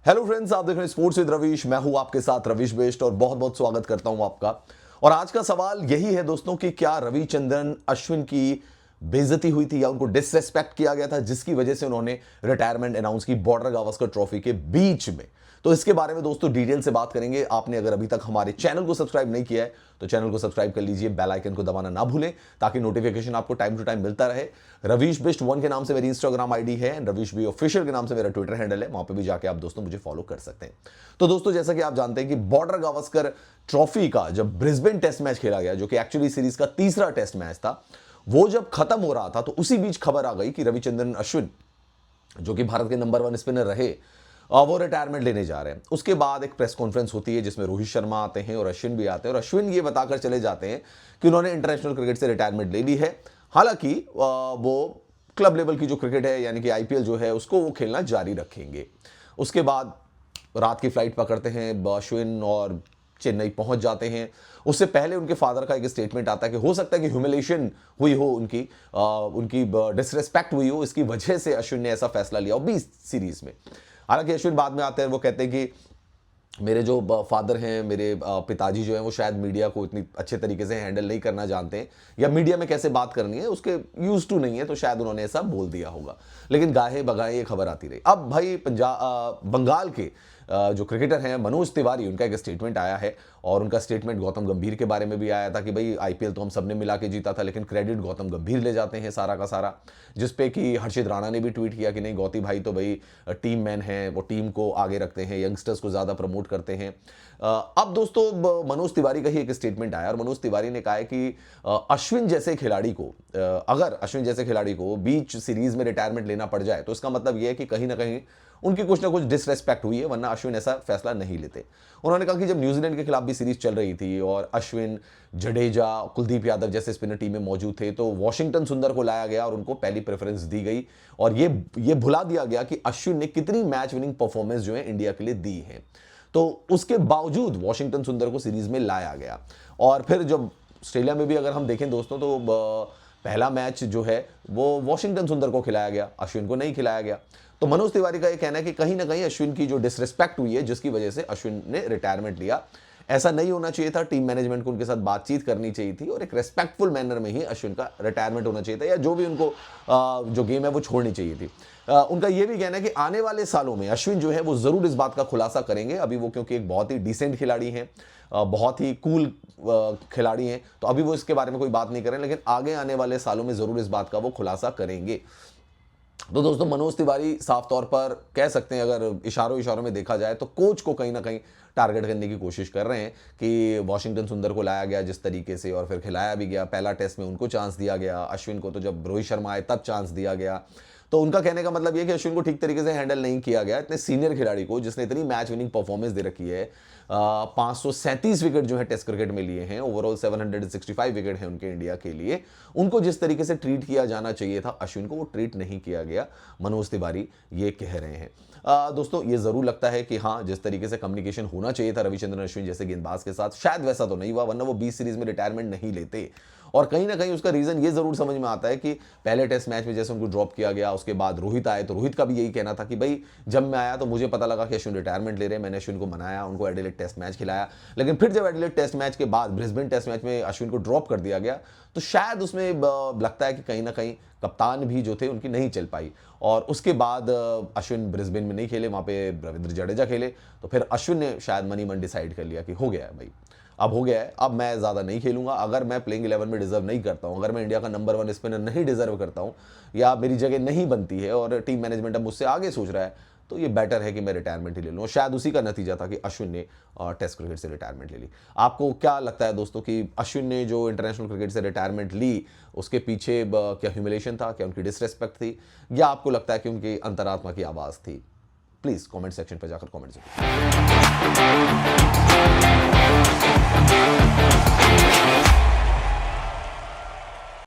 Hello friends, आप देख रहे हैं स्पोर्ट्स विद रवीश। मैं हूं आपके साथ रवीश बेस्ट और बहुत बहुत स्वागत करता हूं आपका। और आज का सवाल यही है दोस्तों कि क्या रविचंद्रन अश्विन की बेइज्जती हुई थी या उनको डिसरेस्पेक्ट किया गया था जिसकी वजह से उन्होंने रिटायरमेंट अनाउंस की बॉर्डर गावस्कर ट्रॉफी के बीच में। तो इसके बारे में दोस्तों डिटेल से बात करेंगे। आपने अगर अभी तक हमारे चैनल को सब्सक्राइब नहीं किया है तो चैनल को सब्सक्राइब कर लीजिए, बेल आइकन को दबाना ना भूलें ताकि नोटिफिकेशन आपको टाइम टू टाइम मिलता रहे। रवीश बिस्ट 1 के नाम से मेरी इंस्टाग्राम आईडी है, रवीश बी ऑफिशियल के नाम से मेरा ट्विटर हैंडल है, वहां पे भी जाके आप दोस्तों मुझे फॉलो कर सकते हैं। तो दोस्तों, जैसा कि आप जानते हैं कि बॉर्डर गावस्कर ट्रॉफी का जब ब्रिस्बेन टेस्ट मैच खेला गया, जो कि एक्चुअली सीरीज का तीसरा टेस्ट मैच था, वो जब खत्म हो रहा था तो उसी बीच खबर आ गई कि रविचंद्रन अश्विन, जो कि भारत के नंबर 1 स्पिनर रहे, वो रिटायरमेंट लेने जा रहे हैं। उसके बाद एक प्रेस कॉन्फ्रेंस होती है जिसमें रोहित शर्मा आते हैं और अश्विन भी आते हैं, और अश्विन ये बताकर चले जाते हैं कि उन्होंने इंटरनेशनल क्रिकेट से रिटायरमेंट ले ली है। हालांकि वो क्लब लेवल की जो क्रिकेट है यानी कि आईपीएल जो है उसको वो खेलना जारी रखेंगे। उसके बाद रात की फ्लाइट पकड़ते हैं अश्विन और चेन्नई पहुंच जाते हैं। उससे पहले उनके फादर का एक स्टेटमेंट आता है कि हो सकता है कि ह्यूमिलेशन हुई हो, उनकी डिसरेस्पेक्ट हुई हो, इसकी वजह से अश्विन ने ऐसा फैसला लिया हो 20 सीरीज में। हालांकि अश्विन बाद में आते हैं, वो कहते हैं कि मेरे जो फादर हैं, मेरे पिताजी जो हैं, वो शायद मीडिया को इतनी अच्छे तरीके से हैंडल नहीं करना जानते हैं या मीडिया में कैसे बात करनी है उसके यूज टू नहीं है, तो शायद उन्होंने ऐसा बोल दिया होगा। लेकिन गाहे बगाए ये खबर आती रही। अब भाई बंगाल के जो क्रिकेटर हैं मनोज तिवारी, उनका एक स्टेटमेंट आया है और उनका स्टेटमेंट गौतम गंभीर के बारे में भी आया था कि भाई आईपीएल तो हम सबने मिला के जीता था, लेकिन क्रेडिट गौतम गंभीर ले जाते हैं सारा का सारा। जिसपे कि हर्षित राणा ने भी ट्वीट किया कि नहीं, गौती भाई तो भाई टीम मैन हैं, वो टीम को आगे रखते हैं, यंगस्टर्स को ज़्यादा प्रमोट करते हैं। अब दोस्तों मनोज तिवारी का ही एक स्टेटमेंट आया और मनोज तिवारी ने कहा है कि अश्विन जैसे खिलाड़ी को, अगर अश्विन जैसे खिलाड़ी को बीच सीरीज में रिटायरमेंट लेना पड़ जाए तो इसका मतलब यह है कि कहीं ना कहीं उनकी कुछ ना कुछ डिसरेस्पेक्ट हुई है, वरना अश्विन ऐसा फैसला नहीं लेते। उन्होंने कहा कि जब न्यूजीलैंड के खिलाफ भी सीरीज चल रही थी और अश्विन, जडेजा, कुलदीप यादव जैसे स्पिनर टीम में मौजूद थे तो वॉशिंगटन सुंदर को लाया गया और उनको पहली प्रेफरेंस दी गई, और ये भुला दिया गया कि अश्विन ने कितनी मैच विनिंग परफॉर्मेंस जो है इंडिया के लिए दी है। तो उसके बावजूद वॉशिंगटन सुंदर को सीरीज में लाया गया। और फिर जब ऑस्ट्रेलिया में भी अगर हम देखें दोस्तों तो पहला मैच जो है वो वॉशिंगटन सुंदर को खिलाया गया, अश्विन को नहीं खिलाया गया। तो मनोज तिवारी का यह कहना है कि कहीं ना कहीं अश्विन की जो डिसरिस्पेक्ट हुई है जिसकी वजह से अश्विन ने रिटायरमेंट लिया, ऐसा नहीं होना चाहिए था। टीम मैनेजमेंट को उनके साथ बातचीत करनी चाहिए थी और एक रेस्पेक्टफुल मैनर में ही अश्विन का रिटायरमेंट होना चाहिए था, या जो भी उनको जो गेम है वो छोड़नी चाहिए थी। उनका यह भी कहना है कि आने वाले सालों में अश्विन जो है वो जरूर इस बात का खुलासा करेंगे। अभी वो क्योंकि एक बहुत ही डिसेंट खिलाड़ी हैं, बहुत ही कूल खिलाड़ी हैं, तो अभी वो इसके बारे में कोई बात नहीं करें, लेकिन आगे आने वाले सालों में जरूर इस बात का वो खुलासा करेंगे। तो दोस्तों, मनोज तिवारी साफ तौर पर कह सकते हैं, अगर इशारों में देखा जाए तो कोच को कहीं ना कहीं टारगेट करने की कोशिश कर रहे हैं कि वॉशिंगटन सुंदर को लाया गया जिस तरीके से और फिर खिलाया भी गया, पहला टेस्ट में उनको चांस दिया गया, अश्विन को तो जब रोहित शर्मा आए तब चांस दिया गया। तो उनका कहने का मतलब यह कि अश्विन को ठीक तरीके से हैंडल नहीं किया गया। इतने सीनियर खिलाड़ी को जिसने इतनी मैच विनिंग परफॉर्मेंस दे रखी है, 537 विकेट जो है टेस्ट क्रिकेट में लिए हैं, ओवरऑल 765 विकेट हैं उनके इंडिया के लिए, उनको जिस तरीके से ट्रीट किया जाना चाहिए था अश्विन को, वो ट्रीट नहीं किया गया, मनोज तिवारी ये कह रहे हैं। दोस्तों, ये जरूर लगता है कि हाँ, जिस तरीके से कम्युनिकेशन होना चाहिए था रविचंद्रन अश्विन जैसे गेंदबाज के साथ, शायद वैसा तो नहीं हुआ, वरना वो 20 सीरीज में रिटायरमेंट नहीं लेते। और कहीं ना कहीं उसका रीजन ये जरूर समझ में आता है कि पहले टेस्ट मैच में जैसे उनको ड्रॉप किया गया, उसके बाद रोहित आए तो रोहित का भी यही कहना था कि भाई जब मैं आया तो मुझे पता लगा कि अश्विन रिटायरमेंट ले रहे हैं, मैंने अश्विन को मनाया, उनको एडिलेड टेस्ट मैच खिलाया, लेकिन फिर जब एडिलेड टेस्ट मैच के बाद ब्रिस्बेन टेस्ट मैच में अश्विन को ड्रॉप कर दिया गया तो शायद उसमें लगता है कि कहीं ना कहीं कप्तान भी जो थे उनकी नहीं चल पाई, और उसके बाद अश्विन ब्रिस्बेन में नहीं खेले, वहां पे रविंद्र जडेजा खेले, तो फिर अश्विन ने शायद मनी मन डिसाइड कर लिया कि हो गया है भाई, अब हो गया है, अब मैं ज़्यादा नहीं खेलूंगा। अगर मैं प्लेइंग 11 में डिजर्व नहीं करता हूं, अगर मैं इंडिया का नंबर 1 स्पिनर नहीं डिजर्व करता हूं, या मेरी जगह नहीं बनती है और टीम मैनेजमेंट अब मुझसे आगे सोच रहा है, तो ये बेटर है कि मैं रिटायरमेंट ही ले लूँ। और शायद उसी का नतीजा था कि अश्विन ने टेस्ट क्रिकेट से रिटायरमेंट ले ली। आपको क्या लगता है दोस्तों कि अश्विन ने जो इंटरनेशनल क्रिकेट से रिटायरमेंट ली उसके पीछे क्या ह्यूमिलेशन था, क्या उनकी डिसरेस्पेक्ट थी, या आपको लगता है कि उनकी अंतरात्मा की आवाज़ थी? प्लीज़ कमेंट सेक्शन पर जाकर कमेंट जरूर।